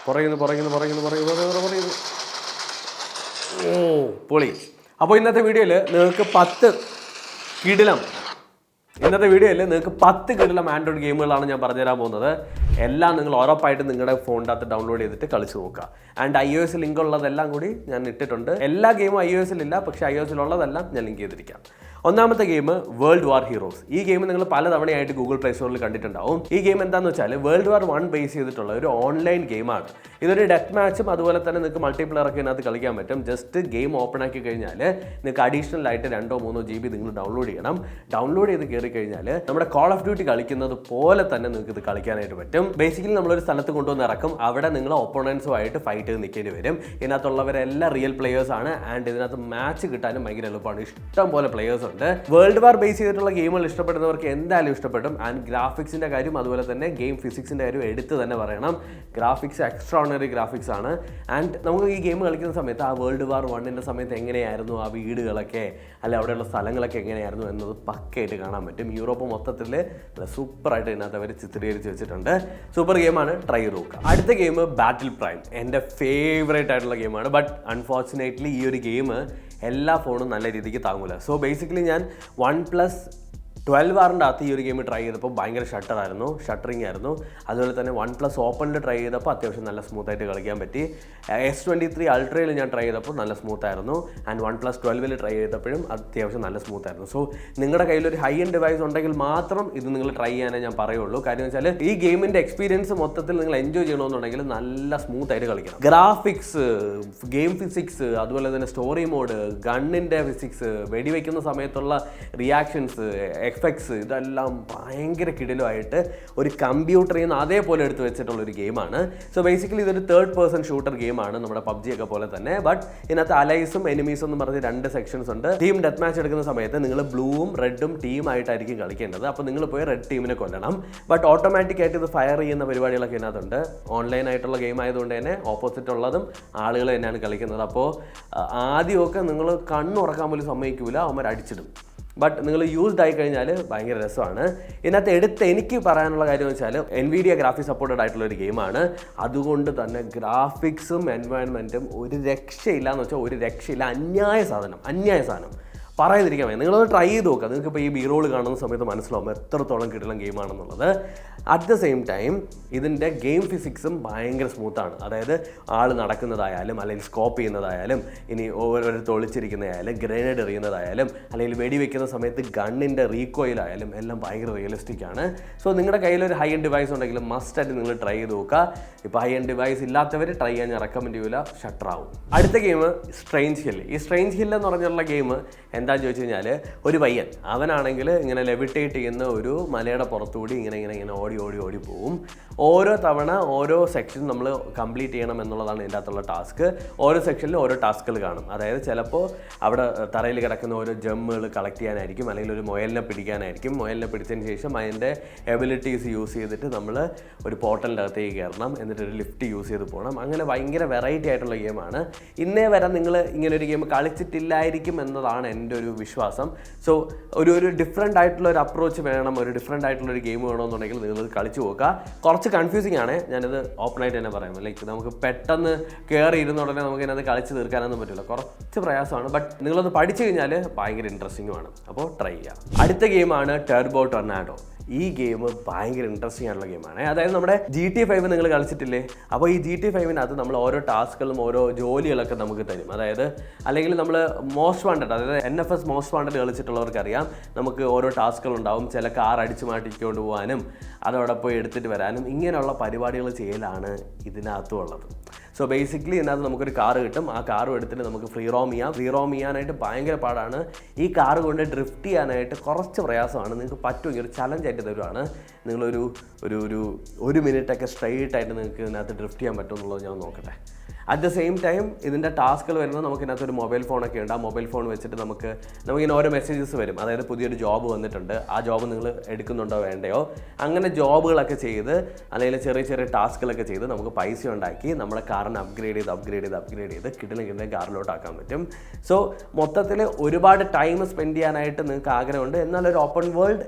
പറയുന്നു. പൊളി. അപ്പോൾ ഇന്നത്തെ വീഡിയോയിൽ നിങ്ങൾക്ക് 10 കിടിലം ആൻഡ്രോയിഡ് ഗെയിമുകളാണ് ഞാൻ പറഞ്ഞുതരാൻ പോകുന്നത്. എല്ലാം നിങ്ങൾ ഉറപ്പായിട്ട് നിങ്ങളുടെ ഫോണിൻ്റെ അകത്ത് ഡൗൺലോഡ് ചെയ്തിട്ട് കളിച്ച് നോക്കുക. ആൻഡ് iOS ലിങ്ക് ഉള്ളതെല്ലാം കൂടി ഞാൻ ഇട്ടിട്ടുണ്ട്. എല്ലാ ഗെയിമും iOS ഇല്ല, പക്ഷേ iOS ഉള്ളതെല്ലാം ഞാൻ ലിങ്ക് ചെയ്തിരിക്കാം. ഒന്നാമത്തെ ഗെയിം വേൾഡ് വാർ ഹീറോസ്. ഈ ഗെയിം നിങ്ങൾ പലതവണയായിട്ട് ഗൂഗിൾ പ്ലേ സ്റ്റോറിൽ കണ്ടിട്ടുണ്ടാവും. ഈ ഗെയിം എന്താണെന്ന് വെച്ചാൽ വേൾഡ് വാർ 1 ബേസ് ചെയ്തിട്ടുള്ള ഒരു ഓൺലൈൻ ഗെയിമാണ്. ഇതൊരു ഡെത്ത് മാച്ചും അതുപോലെ തന്നെ നിങ്ങൾക്ക് മൾട്ടിപ്ലെയർ ഒക്കെ ഇതിനകത്ത് കളിക്കാൻ പറ്റും. ജസ്റ്റ് ഗെയിം ഓപ്പൺ ആക്കി കഴിഞ്ഞാൽ നിങ്ങൾക്ക് അഡീഷണൽ ആയിട്ട് 2-3 GB നിങ്ങൾ ഡൗൺലോഡ് ചെയ്യണം. ഡൗൺലോഡ് ചെയ്ത് കയറി കഴിഞ്ഞാൽ നമ്മുടെ കോൾ ഓഫ് ഡ്യൂട്ടി കളിക്കുന്നത് പോലെ തന്നെ നിങ്ങൾക്ക് ഇത് കളിക്കാനായിട്ട് പറ്റും. ബേസിക്കലി നമ്മളൊരു സ്ഥലത്ത് കൊണ്ടുവന്ന് ഇറക്കും. അവിടെ നിങ്ങൾ ഒപ്പോണൻസുമായിട്ട് ഫൈറ്റ് ചെയ്ത് നിൽക്കേണ്ടി വരും. ഇതിനകത്തുള്ളവരെല്ലാം റിയൽ പ്ലേയേഴ്സ് ആണ്. ആൻഡ് ഇതിനകത്ത് മാച്ച് കിട്ടാനും ഭയങ്കര എളുപ്പമാണ്. ഇഷ്ടം പോലെ പ്ലേയേഴ്സ് ഉണ്ട്. വേൾഡ് വാർ ബേസ് ചെയ്തിട്ടുള്ള ഗെയിമുകൾ ഇഷ്ടപ്പെടുന്നവർക്ക് എന്തായാലും ഇഷ്ടപ്പെടും. ആൻഡ് ഗ്രാഫിക്സിന്റെ കാര്യം അതുപോലെ തന്നെ ഗെയിം ഫിസിക്സിന്റെ കാര്യം എടുത്ത് തന്നെ പറയണം. ഗ്രാഫിക്സ് എക്സ്ട്രാordinary ഗ്രാഫിക്സ് ആണ്. ആൻഡ് നമുക്ക് ഈ ഗെയിം കളിക്കുന്ന സമയത്ത് ആ വേൾഡ് വാർ 1 സമയത്ത് എങ്ങനെയായിരുന്നു ആ വീടുകളൊക്കെ അല്ലെ അവിടെയുള്ള സ്ഥലങ്ങളൊക്കെ എങ്ങനെയായിരുന്നു എന്നത് പക്കയായിട്ട് കാണാൻ പറ്റും. യൂറോപ്പ് മൊത്തത്തിൽ സൂപ്പറായിട്ട് ഇതിനകത്ത് അവർ ചിത്രീകരിച്ച് വെച്ചിട്ടുണ്ട്. സൂപ്പർ ഗെയിമാണ്, ട്രൈ ചെയ്ത് നോക്കുക. അടുത്ത ഗെയിം ബാറ്റിൽ പ്രൈം. എൻ്റെ ഫേവറേറ്റ് ആയിട്ടുള്ള ഗെയിമാണ്. ബട്ട് അൺഫോർച്ചുനേറ്റ്ലി ഈ ഒരു ഗെയിം എല്ലാ ഫോണും നല്ല രീതിക്ക് താങ്ങൂല. സോ ബേസിക്കലി ഞാൻ OnePlus 12R അകത്ത് ഈ ഒരു ഗെയിം ട്രൈ ചെയ്തപ്പോൾ ഭയങ്കര ഷട്ടറിങ് ആയിരുന്നു. അതുപോലെ തന്നെ OnePlus ഓപ്പണിൽ ട്രൈ ചെയ്തപ്പോൾ അത്യാവശ്യം നല്ല സ്മൂത്തായിട്ട് കളിക്കാൻ പറ്റി. S23 അൾട്രയിൽ ഞാൻ ട്രൈ ചെയ്തപ്പോൾ നല്ല സ്മൂത്തായിരുന്നു. ആൻഡ് OnePlus 12 ട്രൈ ചെയ്തപ്പോഴും അത്യാവശ്യം നല്ല സ്മൂത്തായിരുന്നു. സോ നിങ്ങളുടെ കയ്യിലൊരു ഹൈ എൻഡ് ഡിവൈസ് ഉണ്ടെങ്കിൽ മാത്രം ഇത് നിങ്ങൾ ട്രൈ ചെയ്യാനേ ഞാൻ പറയുള്ളൂ. കാര്യം വെച്ചാൽ ഈ ഗെയിമിൻ്റെ എക്സ്പീരിയൻസ് മൊത്തത്തിൽ നിങ്ങൾ എൻജോയ് ചെയ്യണമെന്നുണ്ടെങ്കിൽ നല്ല സ്മൂത്തായിട്ട് കളിക്കണം. ഗ്രാഫിക്സ്, ഗെയിം ഫിസിക്സ്, അതുപോലെ തന്നെ സ്റ്റോറി മോഡ്, ഗണ്ണിൻ്റെ ഫിസിക്സ്, വെടിവെക്കുന്ന സമയത്തുള്ള റിയാക്ഷൻസ്, എഫക്ട്സ്, ഇതെല്ലാം ഭയങ്കര കിടിലമായിട്ട് ഒരു കമ്പ്യൂട്ടറിൽ നിന്ന് അതേപോലെ എടുത്ത് വെച്ചിട്ടുള്ള ഒരു ഗെയിമാണ്. സോ ബേസിക്കലി ഇതൊരു 3rd person ഷൂട്ടർ ഗെയിമാണ്, നമ്മുടെ PUBG ഒക്കെ പോലെ തന്നെ. ബട്ട് ഇതിനകത്ത് അലൈസും എനിമീസും എന്ന് പറഞ്ഞ് 2 സെക്ഷൻസ് ഉണ്ട്. ടീം ഡെത്ത് മാച്ച് എടുക്കുന്ന സമയത്ത് നിങ്ങൾ ബ്ലൂവും റെഡും ടീമായിട്ടായിരിക്കും കളിക്കേണ്ടത്. അപ്പോൾ നിങ്ങൾ പോയി റെഡ് ടീമിനെ കൊല്ലണം. ബട്ട് ഓട്ടോമാറ്റിക് ആയിട്ട് ഇത് ഫയർ ചെയ്യുന്ന പരിപാടികളൊക്കെ ഇതിനകത്തുണ്ട്. ഓൺലൈൻ ആയിട്ടുള്ള ഗെയിം ആയതുകൊണ്ട് തന്നെ ഓപ്പോസിറ്റ് ഉള്ളതും ആളുകൾ തന്നെയാണ് കളിക്കുന്നത്. അപ്പോൾ ആദ്യമൊക്കെ നിങ്ങൾ കണ്ണുറക്കാൻ പോലും സമ്മതിക്കൂല, അവന്മാർ അടിച്ചിടും. ബട്ട് നിങ്ങൾ യൂസ്ഡ് ആയി കഴിഞ്ഞാൽ ഭയങ്കര രസമാണ്. ഇതിനകത്ത് എനിക്ക് പറയാനുള്ള കാര്യം വെച്ചാൽ NVIDIA ഗ്രാഫിക്സ് സപ്പോർട്ടഡ് ആയിട്ടുള്ള ഒരു ഗെയിമാണ്. അതുകൊണ്ട് തന്നെ ഗ്രാഫിക്സും എൻവയൺമെൻറ്റും ഒരു രക്ഷയില്ല എന്ന് വെച്ചാൽ ഒരു രക്ഷയില്ല. അന്യായ സാധനം പറയാതിരിക്കാൻ വേണ്ടി നിങ്ങളത് ട്രൈ ചെയ്ത് നോക്കുക. നിങ്ങൾക്കിപ്പോൾ ഈ ബി-റോൾ കാണുന്ന സമയത്ത് മനസ്സിലാവും എത്രത്തോളം കിടിലം ഗെയിമാണെന്നുള്ളത്. അറ്റ് ദ സെയിം ടൈം ഇതിൻ്റെ ഗെയിം ഫിസിക്സും ഭയങ്കര സ്മൂത്താണ്. അതായത് ആൾ നടക്കുന്നതായാലും അല്ലെങ്കിൽ സ്കോപ്പ് ചെയ്യുന്നതായാലും ഇനി ഓരോരുത്തർ ഒളിച്ചിരിക്കുന്നതായാലും ഗ്രനേഡ് എറിയുന്നതായാലും അല്ലെങ്കിൽ വെടിവെക്കുന്ന സമയത്ത് ഗണ്ണിൻ്റെ റീകോയിലായാലും എല്ലാം ഭയങ്കര റിയലിസ്റ്റിക് ആണ്. സോ നിങ്ങളുടെ കയ്യിലൊരു ഹൈ എൻഡ് ഡിവൈസ് ഉണ്ടെങ്കിൽ മസ്റ്റായിട്ട് നിങ്ങൾ ട്രൈ ചെയ്ത് നോക്കുക. ഇപ്പോൾ ഹൈ എൻഡ് ഡിവൈസ് ഇല്ലാത്തവർ ട്രൈ ചെയ്യാൻ ഞാൻ റെക്കമെൻഡ് ചെയ്യില്ല, ഷട്ടറാവും. അടുത്ത ഗെയിം സ്ട്രേഞ്ച് ഹിൽ. ഈ സ്ട്രേഞ്ച് ഹിൽ എന്ന് പറഞ്ഞുള്ള ഗെയിം എന്താണെന്ന് ചോദിച്ചു കഴിഞ്ഞാൽ ഒരു പയ്യൻ അവനാണെങ്കിൽ ഇങ്ങനെ ലെവിറ്റേറ്റ് ചെയ്യുന്ന ഒരു മലയുടെ പുറത്തുകൂടി ഇങ്ങനെ ഓടി പോവും. ഓരോ തവണ ഓരോ സെക്ഷൻ നമ്മൾ കംപ്ലീറ്റ് ചെയ്യണം എന്നുള്ളതാണ് ഇതിൻ്റെ അകത്തുള്ള ടാസ്ക്. ഓരോ സെക്ഷനിലും ഓരോ ടാസ്കുകൾ കാണും. അതായത് ചിലപ്പോൾ അവിടെ തറയിൽ കിടക്കുന്ന ഓരോ ജമ്മുകൾ കളക്ട് ചെയ്യാനായിരിക്കും, അല്ലെങ്കിൽ ഒരു മുയലിനെ പിടിക്കാനായിരിക്കും. മുയലിനെ പിടിച്ചതിന് ശേഷം അതിൻ്റെ എബിലിറ്റീസ് യൂസ് ചെയ്തിട്ട് നമ്മൾ ഒരു പോർട്ടലിൻ്റെ അകത്തേക്ക് കയറണം, എന്നിട്ട് ഒരു ലിഫ്റ്റ് യൂസ് ചെയ്ത് പോകണം. അങ്ങനെ ഭയങ്കര വെറൈറ്റി ആയിട്ടുള്ള ഗെയിമാണ്. ഇന്നേ വരെ നിങ്ങൾ ഇങ്ങനൊരു ഗെയിം കളിച്ചിട്ടില്ലായിരിക്കും എന്നതാണ് എൻ്റെ ഒരു വിശ്വാസം. സോ ഒരു ഡിഫറെൻ്റ് ആയിട്ടുള്ള ഒരു അപ്രോച്ച് വേണം, ഒരു ഡിഫറെൻ്റ് ആയിട്ടുള്ള ഒരു ഗെയിം വേണമെന്നുണ്ടെങ്കിൽ നിങ്ങളത് കളിച്ച് നോക്കുക. കുറച്ച് കൺഫ്യൂസിങ് ആണ്, ഞാനിത് ഓപ്പണായിട്ട് തന്നെ പറയാം. ലൈക്ക് നമുക്ക് പെട്ടെന്ന് കയറി ഇരുന്ന ഉടനെ നമുക്ക് ഇതിനകത്ത് കളിച്ച് തീർക്കാനൊന്നും പറ്റില്ല, കുറച്ച് പ്രയാസമാണ്. ബട്ട് നിങ്ങളത് പഠിച്ചു കഴിഞ്ഞാൽ ഭയങ്കര ഇൻട്രസ്റ്റിംഗുമാണ്. അപ്പോൾ ട്രൈ ചെയ്യാം. അടുത്ത ഗെയിമാണ് ടർബോ ടൊർണാഡോ. ഈ ഗെയിം ഭയങ്കര ഇൻട്രസ്റ്റിംഗ് ആയിട്ടുള്ള ഗെയിമാണ്. അതായത് നമ്മുടെ GTA 5 നിങ്ങൾ കളിച്ചിട്ടില്ലേ? അപ്പോൾ ഈ GTA 5 നമ്മൾ ഓരോ ടാസ്കുകളും ഓരോ ജോലികളൊക്കെ നമുക്ക് തരും. അതായത് അല്ലെങ്കിൽ നമ്മൾ മോസ്റ്റ് വാണ്ടഡ്, അതായത് NFS മോസ്റ്റ് വാണ്ടഡ് കളിച്ചിട്ടുള്ളവർക്കറിയാം, നമുക്ക് ഓരോ ടാസ്കുകളുണ്ടാവും. ചില കാർ അടിച്ചു മാറ്റിക്കൊണ്ട് പോകാനും അതോടെ പോയി എടുത്തിട്ട് വരാനും ഇങ്ങനെയുള്ള പരിപാടികൾ ചെയ്യലാണ് ഇതിനകത്തും ഉള്ളത്. സോ ബേസിക്കലി ഇതിനകത്ത് നമുക്കൊരു കാറ് കിട്ടും. ആ കാറും എടുത്തിട്ട് നമുക്ക് ഫ്രീ റോം ചെയ്യാനായിട്ട് ഭയങ്കര പാടാണ്. ഈ കാറ് കൊണ്ട് ഡ്രിഫ്റ്റ് ചെയ്യാനായിട്ട് കുറച്ച് പ്രയാസമാണ്. നിങ്ങൾക്ക് പറ്റുമെങ്കിൽ ഒരു ചലഞ്ചായിട്ട് തരുവാണ്. ഒരു മിനിറ്റൊക്കെ സ്ട്രെയിറ്റ് ആയിട്ട് നിങ്ങൾക്ക് ഇതിനകത്ത് ഡ്രിഫ്റ്റ് ചെയ്യാൻ പറ്റുമെന്നുള്ളത് ഞാൻ നോക്കട്ടെ. അറ്റ് ദ സെയിം ടൈം ഇതിൻ്റെ ടാസ്കുകൾ വരുന്നത് നമുക്ക് ഇതിനകത്ത് ഒരു മൊബൈൽ ഫോണൊക്കെ ഉണ്ട്. ആ മൊബൈൽ ഫോൺ വെച്ചിട്ട് നമുക്കിങ്ങനെ ഓരോ മെസ്സേജസ് വരും. അതായത് പുതിയൊരു ജോബ് വന്നിട്ടുണ്ട്, ആ ജോബ് നിങ്ങൾ എടുക്കുന്നുണ്ടോ വേണ്ടയോ, അങ്ങനെ ജോബുകളൊക്കെ ചെയ്ത് അല്ലെങ്കിൽ ചെറിയ ടാസ്കുകളൊക്കെ ചെയ്ത് നമുക്ക് പൈസ ഉണ്ടാക്കി നമ്മുടെ കാറിനെ അപ്ഗ്രേഡ് ചെയ്ത് കിട്ടുന്ന കാറിലോട്ടാക്കാൻ പറ്റും. സോ മൊത്തത്തിൽ ഒരുപാട് ടൈം സ്പെൻഡ് ചെയ്യാനായിട്ട് നിങ്ങൾക്ക് ആഗ്രഹമുണ്ട്, എന്നാൽ ഒരു ഓപ്പൺ വേൾഡ്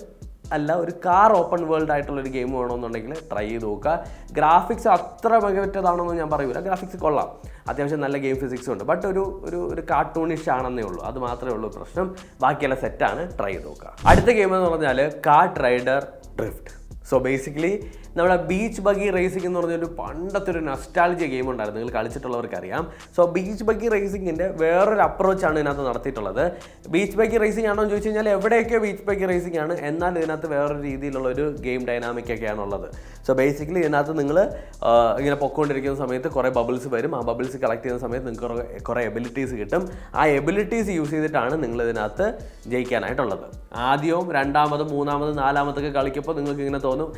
അല്ല, ഒരു കാർ ഓപ്പൺ വേൾഡ് ആയിട്ടുള്ളൊരു ഗെയിം വേണമെന്നുണ്ടെങ്കിൽ ട്രൈ ചെയ്ത് നോക്കുക. ഗ്രാഫിക്സ് അത്ര മികവറ്റതാണെന്ന് ഞാൻ പറയൂല, ഗ്രാഫിക്സ് കൊള്ളാം, അത്യാവശ്യം നല്ല ഗെയിം ഫിസിക്സും ഉണ്ട്. ബട്ട് ഒരു കാർട്ടൂണിഷ് ആണെന്നേ ഉള്ളൂ, അത് മാത്രമേ ഉള്ളൂ പ്രശ്നം. ബാക്കിയെല്ലാം സെറ്റാണ്, ട്രൈ ചെയ്ത് നോക്കുക. അടുത്ത ഗെയിം എന്ന് പറഞ്ഞാൽ cart rider drift. So basically നമ്മുടെ ബീച്ച് ബഗ്ഗി റേസിംഗ് എന്ന് പറഞ്ഞൊരു പണ്ടത്തെ ഒരു നൊസ്റ്റാൾജിയ ഗെയിം ഉണ്ടായിരുന്നു, നിങ്ങൾ കളിച്ചിട്ടുള്ളവർക്ക് അറിയാം. സോ ബീച്ച് ബഗ്ഗി റേസിങ്ങിൻ്റെ വേറൊരു അപ്രോച്ചാണ് ഇതിനകത്ത് നടത്തിയിട്ടുള്ളത്. ബീച്ച് ബഗ്ഗി റേസിംഗ് ആണോ എന്ന് ചോദിച്ചു കഴിഞ്ഞാൽ എവിടെയൊക്കെ ബീച്ച് ബഗ്ഗി റേസിംഗ് ആണ്, എന്നാൽ ഇതിനകത്ത് വേറൊരു രീതിയിലുള്ള ഒരു ഗെയിം ഡൈനാമിക് ഒക്കെയാണുള്ളത്. സോ ബേസിക്കലി ഇതിനകത്ത് നിങ്ങൾ ഇങ്ങനെ പൊക്കോണ്ടിരിക്കുന്ന സമയത്ത് കുറേ ബബിൾസ് വരും. ആ ബബിൾസ് കളക്ട് ചെയ്യുന്ന സമയത്ത് നിങ്ങൾക്ക് കുറേ എബിലിറ്റീസ് കിട്ടും. ആ എബിലിറ്റീസ് യൂസ് ചെയ്തിട്ടാണ് നിങ്ങൾ ഇതിനകത്ത് ജയിക്കാനായിട്ടുള്ളത്. ആദ്യവും രണ്ടാമതും മൂന്നാമതും നാലാമതൊക്കെ കളിക്കുമ്പോൾ നിങ്ങൾക്ക് ഇങ്ങനെ തോന്നും,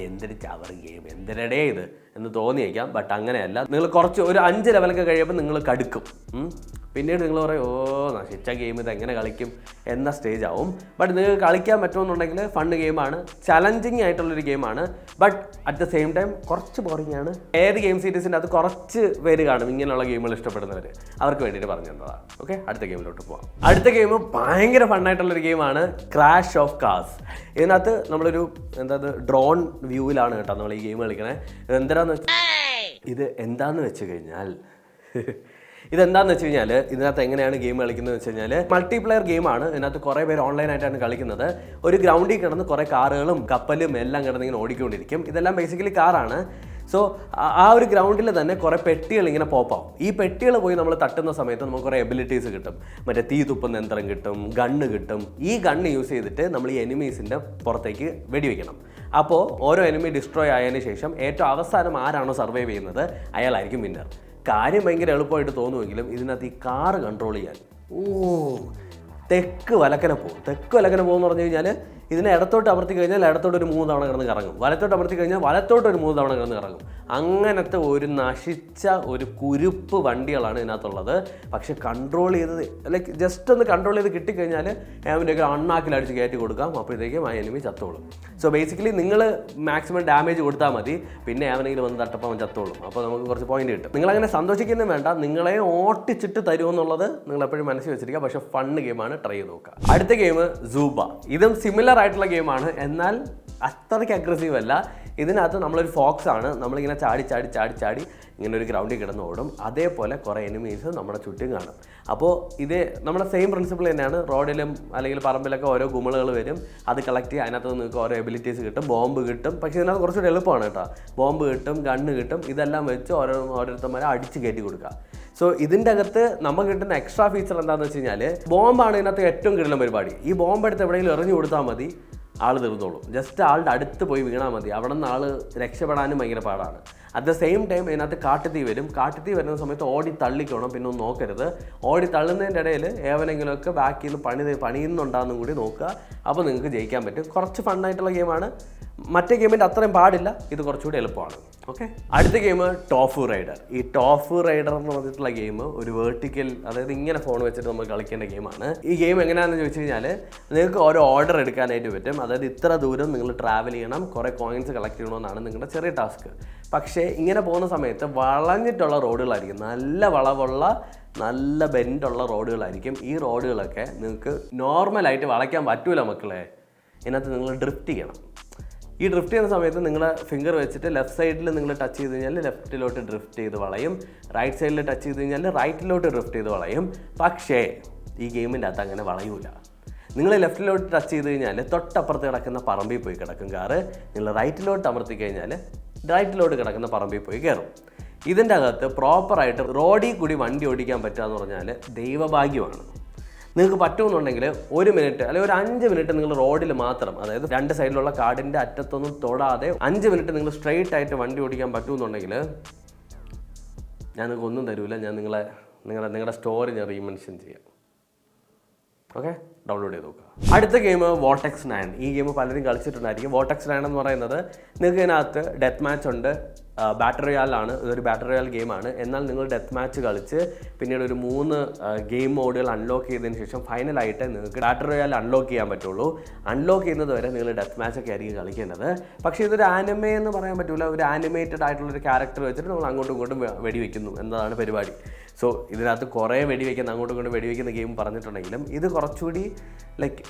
എന്തൊരു ചവർ ഗെയിം, എന്തിനടേ ഇത് എന്ന് തോന്നിയേക്കാം. ബട്ട് അങ്ങനെയല്ല, നിങ്ങൾ കുറച്ച് ഒരു 5 ലെവലൊക്കെ കഴിയുമ്പോൾ നിങ്ങൾ കടുക്കും. പിന്നീട് നിങ്ങൾ പറയും, നശിച്ച ഗെയിം ഇത് എങ്ങനെ കളിക്കും എന്ന സ്റ്റേജ് ആവും. ബട്ട് നിങ്ങൾക്ക് കളിക്കാൻ പറ്റുമെന്നുണ്ടെങ്കിൽ ഫണ്ണ് ഗെയിമാണ്, ചലഞ്ചിങ് ആയിട്ടുള്ളൊരു ഗെയിമാണ്. But at the same time കുറച്ച് ബോറിംഗ് ആണ്. ഏത് ഗെയിം സീരീസിൻ്റെ അത് കുറച്ച് പേര് കാണും ഇങ്ങനെയുള്ള ഗെയിമുകൾ ഇഷ്ടപ്പെടുന്നവർ, അവർക്ക് വേണ്ടിയിട്ട് പറഞ്ഞു തന്നതാണ്. ഓക്കെ, അടുത്ത ഗെയിമിലോട്ട് പോകാം. അടുത്ത ഗെയിം ഭയങ്കര ഫണ്ണായിട്ടുള്ളൊരു ഗെയിമാണ് ക്രാഷ് ഓഫ് കാർസ്. ഇതിനകത്ത് നമ്മളൊരു ഡ്രോൺ വ്യൂവിലാണ് കേട്ടോ നമ്മൾ ഈ ഗെയിം കളിക്കണേ. ഇതെന്താന്ന് വെച്ച് കഴിഞ്ഞാൽ ഇതിനകത്ത് എങ്ങനെയാണ് ഗെയിം കളിക്കുന്നത് വെച്ച് കഴിഞ്ഞാൽ മൾട്ടിപ്ലെയർ ഗെയിമാണ്. ഇതിനകത്ത് കുറേ പേര് ഓൺലൈനായിട്ടാണ് കളിക്കുന്നത്. ഒരു ഗ്രൗണ്ടിൽ കിടന്ന് കുറേ കാറുകളും കപ്പലും എല്ലാം കിടന്ന് ഇങ്ങനെ ഓടിക്കൊണ്ടിരിക്കും. ഇതെല്ലാം ബേസിക്കലി കാറാണ്. സോ ആ ഒരു ഗ്രൗണ്ടിൽ തന്നെ കുറേ പെട്ടികൾ ഇങ്ങനെ പോപ്പാവും. ഈ പെട്ടികൾ പോയി നമ്മൾ തട്ടുന്ന സമയത്ത് നമുക്ക് കുറേ എബിലിറ്റീസ് കിട്ടും. മറ്റേ തീ തുപ്പുന്ന യന്ത്രം കിട്ടും, ഗണ്ണ് കിട്ടും. ഈ ഗണ്ണ് യൂസ് ചെയ്തിട്ട് നമ്മൾ ഈ എനിമീസിൻ്റെ പുറത്തേക്ക് വെടിവെക്കണം. അപ്പോൾ ഓരോ എനിമി ഡിസ്ട്രോയ് ആയതിനു ശേഷം ഏറ്റവും അവസാനം ആരാണോ സർവൈവ് ചെയ്യുന്നത് അയാളായിരിക്കും വിന്നർ. കാര്യം ഭയങ്കര എളുപ്പമായിട്ട് തോന്നുമെങ്കിലും ഇതിനകത്ത് ഈ കാറ് കൺട്രോൾ ചെയ്യാൻ തെക്ക് വലക്കനെ പോകുമെന്ന് പറഞ്ഞു കഴിഞ്ഞാൽ ഇതിനെ ഇടത്തോട്ട് അമർത്തി കഴിഞ്ഞാൽ ഇടത്തോട്ട് ഒരു 3 തവണ കിടന്ന് കറങ്ങും, വലത്തോട്ട് അമർത്തി കഴിഞ്ഞാൽ വലത്തോട്ട് ഒരു 3 തവണ കിടന്ന് കറങ്ങും. അങ്ങനത്തെ ഒരു നശിച്ച ഒരു കുരുപ്പ് വണ്ടികളാണ് ഇതിനകത്തുള്ളത്. പക്ഷെ കൺട്രോൾ ചെയ്തത് ലൈക്ക് ജസ്റ്റ് ഒന്ന് കൺട്രോൾ ചെയ്ത് കിട്ടിക്കഴിഞ്ഞാൽ അവൻ്റെയൊക്കെ അണ്ണാക്കിലടിച്ച് കയറ്റി കൊടുക്കാം. അപ്പോഴത്തേക്കും ആ എനിമി ചത്തോളും. സോ ബേസിക്കലി നിങ്ങൾ മാക്സിമം ഡാമേജ് കൊടുത്താൽ മതി, പിന്നെ അവനെങ്കിലും വന്ന് തട്ടപ്പോൾ അവൻ ചത്തോളും. അപ്പോൾ നമുക്ക് കുറച്ച് പോയിന്റ് കിട്ടും. നിങ്ങളങ്ങനെ സന്തോഷിക്കുന്നതും വേണ്ട, നിങ്ങളെ ഓട്ടിച്ചിട്ട് തരുമെന്നുള്ളത് നിങ്ങൾ എപ്പോഴും മനസ്സിൽ വെച്ചിരിക്കുക. പക്ഷേ ഫണ്ണ് ഗെയിമാണ്, ട്രൈ ചെയ്ത് നോക്കുക. അടുത്ത ഗെയിം സൂബ. ഇതും സിമിലർ ആയിട്ടുള്ള ഗെയിമാണ്, എന്നാൽ അത്രയ്ക്ക് അഗ്രസീവ് അല്ല. ഇതിനകത്ത് നമ്മളൊരു ഫോക്സ് ആണ്, നമ്മളിങ്ങനെ ചാടി ഇങ്ങനെ ഒരു ഗ്രൗണ്ടിൽ കിടന്ന് ഓടും. അതേപോലെ കുറേ എനിമീസ് നമ്മുടെ ചുറ്റും കാണും. അപ്പോൾ ഇത് നമ്മുടെ സെയിം പ്രിൻസിപ്പിൾ തന്നെയാണ്. റോഡിലും അല്ലെങ്കിൽ പറമ്പിലൊക്കെ ഓരോ ഗുമളുകൾ വരും, അത് കളക്ട് ചെയ്യുക. അതിനകത്ത് നിങ്ങൾക്ക് ഓരോ എബിലിറ്റീസ് കിട്ടും, ബോംബ് കിട്ടും. പക്ഷേ ഇതിനകത്ത് കുറച്ചുകൂടി എളുപ്പമാണ് കേട്ടോ. ബോംബ് കിട്ടും, ഗണ്ണ് കിട്ടും. ഇതെല്ലാം വെച്ച് ഓരോരുത്തന്മാരെ അടിച്ച് കയറ്റി കൊടുക്കുക. സോ ഇതിൻ്റെ അകത്ത് നമുക്ക് കിട്ടുന്ന എക്സ്ട്രാ ഫീച്ചർ എന്താണെന്ന് വെച്ച് കഴിഞ്ഞാൽ ബോംബാണ് ഇതിനകത്ത് ഏറ്റവും കിടന്ന പരിപാടി. ഈ ബോംബ് എടുത്ത് എവിടെയെങ്കിലും എറിഞ്ഞു കൊടുത്താൽ മതി, ആൾ തീർന്നോളും. ജസ്റ്റ് ആളുടെ അടുത്ത് പോയി വീണാൽ മതി. അവിടെ നിന്ന് ആൾ രക്ഷപ്പെടാനും ഭയങ്കര പാടാണ്. അറ്റ് ദ സെയിം ടൈം ഇതിനകത്ത് കാട്ടുതീ വരും. കാട്ടുതീ വരുന്ന സമയത്ത് ഓടി തള്ളിക്കണം, പിന്നെ ഒന്നും നോക്കരുത്. ഓടി തള്ളുന്നതിൻ്റെ ഇടയിൽ ഏവനെങ്കിലുമൊക്കെ ബാക്കിൽ നിന്ന് പണിയുന്നുണ്ടാകുന്നും കൂടി നോക്കുക. അപ്പോൾ നിങ്ങൾക്ക് ജയിക്കാൻ പറ്റും. കുറച്ച് ഫണ്ണായിട്ടുള്ള ഗെയിമാണ്. മറ്റേ ഗെയിമിൻ്റെ അത്രയും പാടില്ല, ഇത് കുറച്ചുകൂടി എളുപ്പമാണ്. ഓക്കെ, അടുത്ത ഗെയിം ടോഫു റൈഡർ. ഈ ടോഫു റൈഡർ എന്ന് പറഞ്ഞിട്ടുള്ള ഗെയിം ഒരു വേർട്ടിക്കൽ, അതായത് ഇങ്ങനെ ഫോൺ വെച്ചിട്ട് നമ്മൾ കളിക്കേണ്ട ഗെയിമാണ്. ഈ ഗെയിം എങ്ങനെയാണെന്ന് ചോദിച്ചു കഴിഞ്ഞാൽ നിങ്ങൾക്ക് ഓരോ ഓർഡർ എടുക്കാനായിട്ട് പറ്റും. അതായത് ഇത്ര ദൂരം നിങ്ങൾ ട്രാവൽ ചെയ്യണം, കുറേ കോയിൻസ് കളക്ട് ചെയ്യണമെന്നാണ് നിങ്ങളുടെ ചെറിയ ടാസ്ക്. പക്ഷേ ഇങ്ങനെ പോകുന്ന സമയത്ത് വളഞ്ഞിട്ടുള്ള റോഡുകളായിരിക്കും, നല്ല വളവുള്ള നല്ല ബെൻഡുള്ള റോഡുകളായിരിക്കും. ഈ റോഡുകളൊക്കെ നിങ്ങൾക്ക് നോർമലായിട്ട് വളയ്ക്കാൻ പറ്റൂല മക്കളെ. ഇതിനകത്ത് നിങ്ങൾ ഡ്രിഫ്റ്റ് ചെയ്യണം. ഈ ഡ്രിഫ്റ്റ് ചെയ്യുന്ന സമയത്ത് നിങ്ങളുടെ ഫിംഗർ വെച്ചിട്ട് ലെഫ്റ്റ് സൈഡിൽ നിങ്ങൾ ടച്ച് ചെയ്ത് കഴിഞ്ഞാൽ ലെഫ്റ്റിലോട്ട് ഡ്രിഫ്റ്റ് ചെയ്ത് വളയും, റൈറ്റ് സൈഡിൽ ടച്ച് ചെയ്ത് കഴിഞ്ഞാൽ റൈറ്റിലോട്ട് ഡ്രിഫ്റ്റ് ചെയ്ത് വളയും. പക്ഷേ ഈ ഗെയിമിൻ്റെ അകത്ത് അങ്ങനെ വളയൂല. നിങ്ങൾ ലെഫ്റ്റിലോട്ട് ടച്ച് ചെയ്ത് കഴിഞ്ഞാൽ തൊട്ടപ്പുറത്ത് കിടക്കുന്ന പറമ്പിൽ പോയി കിടക്കും കാറ്. നിങ്ങൾ റൈറ്റിലോട്ട് അമർത്തി കഴിഞ്ഞാൽ റൈറ്റിലോട്ട് കിടക്കുന്ന പറമ്പിൽ പോയി കയറും. ഇതിൻ്റെ അകത്ത് പ്രോപ്പറായിട്ട് റോഡിൽ കൂടി വണ്ടി ഓടിക്കാൻ പറ്റുക എന്ന് പറഞ്ഞാൽ ദൈവഭാഗ്യമാണ്. നിങ്ങൾക്ക് പറ്റുമെന്നുണ്ടെങ്കിൽ 1 മിനിറ്റ് അല്ലെങ്കിൽ ഒരു 5 മിനിറ്റ് നിങ്ങൾ റോഡിൽ മാത്രം, അതായത് 2 സൈഡിലുള്ള കാടിൻ്റെ അറ്റത്തൊന്നും തൊടാതെ 5 മിനിറ്റ് നിങ്ങൾ സ്ട്രെയിറ്റ് ആയിട്ട് വണ്ടി ഓടിക്കാൻ പറ്റുമെന്നുണ്ടെങ്കിൽ ഞാൻ നിങ്ങൾക്ക് ഒന്നും തരൂല. ഞാൻ നിങ്ങളുടെ സ്റ്റോറി ഞാൻ റീമെൻഷൻ ചെയ്യാം. ഓക്കെ, ഡൗൺലോഡ് ചെയ്ത് നോക്കുക. അടുത്ത ഗെയിം വോർട്ടെക്സ് 9. ഈ ഗെയിം പലരും കളിച്ചിട്ടുണ്ടായിരിക്കും. വോർട്ടെക്സ് 9 എന്ന് പറയുന്നത് നിങ്ങൾക്ക് ഇതിനകത്ത് ഡെത്ത് മാച്ച് ഉണ്ട്, ബാറ്റർ റോയലാണ്. ഇതൊരു ബാറ്റർ റോയൽ ഗെയിമാണ്. എന്നാൽ നിങ്ങൾ ഡെത്ത് മാച്ച് കളിച്ച് പിന്നീട് ഒരു 3 ഗെയിം മോഡുകൾ അൺലോക്ക് ചെയ്തതിന് ശേഷം ഫൈനലായിട്ട് നിങ്ങൾക്ക് ബാറ്റർ റോയൽ അൺലോക്ക് ചെയ്യാൻ പറ്റുള്ളൂ. അൺലോക്ക് ചെയ്യുന്നത് വരെ നിങ്ങൾ ഡെത്ത് മാച്ചൊക്കെ ആയിരിക്കും കളിക്കേണ്ടത്. പക്ഷേ ഇതൊരു ആനിമേ എന്ന് പറയാൻ പറ്റില്ല. ഒരു ആനിമേറ്റഡ് ആയിട്ടുള്ളൊരു ക്യാരക്ടർ വെച്ചിട്ട് നമ്മൾ അങ്ങോട്ടും ഇങ്ങോട്ടും വെടിവെക്കുന്നു എന്നതാണ് പരിപാടി. സോ ഇതിനകത്ത് കുറേ അങ്ങോട്ടും ഇങ്ങോട്ടും വെടിവെക്കുന്ന ഗെയിം പറഞ്ഞിട്ടുണ്ടെങ്കിലും ഇത് കുറച്ചുകൂടി ലൈക്ക്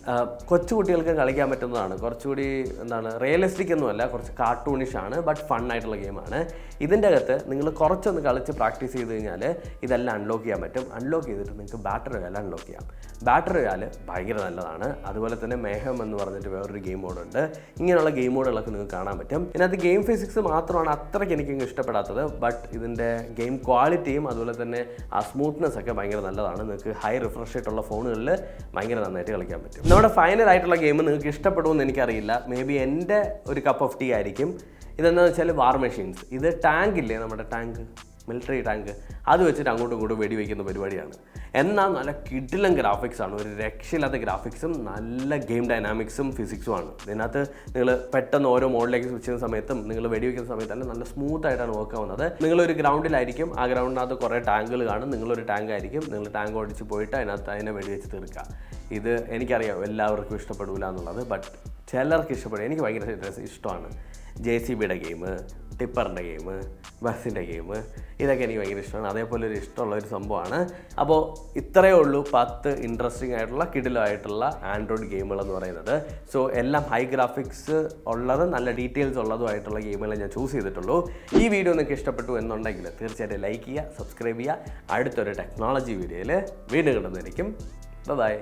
കൊച്ചു കുട്ടികൾക്ക് കളിക്കാൻ പറ്റുന്നതാണ്. കുറച്ചുകൂടി എന്താണ് റിയലിസ്റ്റിക് ഒന്നുമല്ല, കുറച്ച് കാർട്ടൂണിഷാണ്, ബട്ട് ഫൺ ആയിട്ടുള്ള ഗെയിമാണ്. ഇതിൻ്റെ അകത്ത് നിങ്ങൾ കുറച്ചൊന്ന് കളിച്ച് പ്രാക്ടീസ് ചെയ്ത് കഴിഞ്ഞാൽ ഇതെല്ലാം അൺലോക്ക് ചെയ്യാൻ പറ്റും. അൺലോക്ക് ചെയ്തിട്ട് നിങ്ങൾക്ക് ബാറ്റർ റോയൽ അൺലോക്ക് ചെയ്യാം. ബാറ്റർ റോയൽ ഭയങ്കര നല്ലതാണ്. അതുപോലെ തന്നെ മേഹം എന്ന് പറഞ്ഞിട്ട് വേറൊരു ഗെയിം മോഡുണ്ട്. ഇങ്ങനെയുള്ള ഗെയിം മോഡുകളൊക്കെ നിങ്ങൾക്ക് കാണാൻ പറ്റും. ഇതിനകത്ത് ഗെയിം ഫിസിക്സ് മാത്രമാണ് അത്രയ്ക്ക് എനിക്ക് ഇഷ്ടപ്പെടാത്തത്. ബട്ട് ഇതിൻ്റെ ഗെയിം ക്വാളിറ്റിയും അതുപോലെ തന്നെ ആ സ്മൂത്ത്നെസ് ഒക്കെ ഭയങ്കര നല്ലതാണ്. നിങ്ങൾക്ക് ഹൈ റിഫ്രഷ് ആയിട്ടുള്ള ഫോണുകളിൽ ഭയങ്കര നന്നായിട്ട് കളിക്കാൻ പറ്റും. നമ്മുടെ ഫൈനൽ ആയിട്ടുള്ള ഗെയിം നിങ്ങൾക്ക് ഇഷ്ടപ്പെടുമെന്ന് എനിക്കറിയില്ല. മേ ബി എൻ്റെ ഒരു കപ്പ് ഓഫ് ടീ ആയിരിക്കും. ഇതെന്താണെന്ന് വെച്ചാൽ വാർ മെഷീൻസ്. ഇത് ടാങ്ക് ഇല്ലേ, നമ്മുടെ ടാങ്ക്, മിലിറ്ററി ടാങ്ക്, അത് വെച്ചിട്ട് അങ്ങോട്ടും ഇങ്ങോട്ടും വെടിവെക്കുന്ന പരിപാടിയാണ്. എന്നാൽ നല്ല കിടിലൻ ഗ്രാഫിക്സാണ്, ഒരു രക്ഷയില്ലാത്ത ഗ്രാഫിക്സും നല്ല ഗെയിം ഡൈനാമിക്സും ഫിസിക്സും ആണ്. ഇതിനകത്ത് നിങ്ങൾ പെട്ടെന്ന് ഓരോ മോഡിലേക്ക് സ്വിച്ച് ചെയ്യുന്ന സമയത്തും നിങ്ങൾ വെടിവെക്കുന്ന സമയത്തല്ല നല്ല സ്മൂത്ത് ആയിട്ടാണ് വർക്ക് ആവുന്നത്. നിങ്ങളൊരു ഗ്രൗണ്ടിലായിരിക്കും, ആ ഗ്രൗണ്ടിനകത്ത് കുറേ ടാങ്കുകൾ കാണും, നിങ്ങളൊരു ടാങ്ക് ആയിരിക്കും, നിങ്ങൾ ടാങ്ക് ഓടിച്ച് പോയിട്ട് അതിനെ വെടിവെച്ച് തീർക്കുക. ഇത് എനിക്കറിയാം എല്ലാവർക്കും ഇഷ്ടപ്പെടില്ല എന്നുള്ളത്, ബട്ട് ചിലർക്ക് ഇഷ്ടപ്പെടും. എനിക്ക് ഭയങ്കര ഇഷ്ടമാണ്. JCBയുടെ ഗെയിം, ടിപ്പറിൻ്റെ ഗെയിം, ബസ്സിൻ്റെ ഗെയിം, ഇതൊക്കെ എനിക്ക് ഭയങ്കര ഇഷ്ടമാണ്. അതേപോലെ ഒരു ഇഷ്ടമുള്ള ഒരു സംഭവമാണ്. അപ്പോൾ ഇത്രയേ ഉള്ളൂ 10 ഇൻട്രസ്റ്റിംഗ് ആയിട്ടുള്ള കിടിലമായിട്ടുള്ള ആൻഡ്രോയിഡ് ഗെയിമുകളെന്ന് പറയുന്നത്. സോ എല്ലാം ഹൈ ഗ്രാഫിക്സ് ഉള്ളതും നല്ല ഡീറ്റെയിൽസ് ഉള്ളതുമായിട്ടുള്ള ഗെയിമുകളെ ഞാൻ ചൂസ് ചെയ്തിട്ടുള്ളൂ. ഈ വീഡിയോ നിങ്ങൾക്ക് ഇഷ്ടപ്പെട്ടു എന്നുണ്ടെങ്കിൽ തീർച്ചയായിട്ടും ലൈക്ക് ചെയ്യുക, സബ്സ്ക്രൈബ് ചെയ്യുക. അടുത്തൊരു ടെക്നോളജി വീഡിയോയിൽ വീണ്ടും കിട്ടുന്നതായിരിക്കും. ബൈ.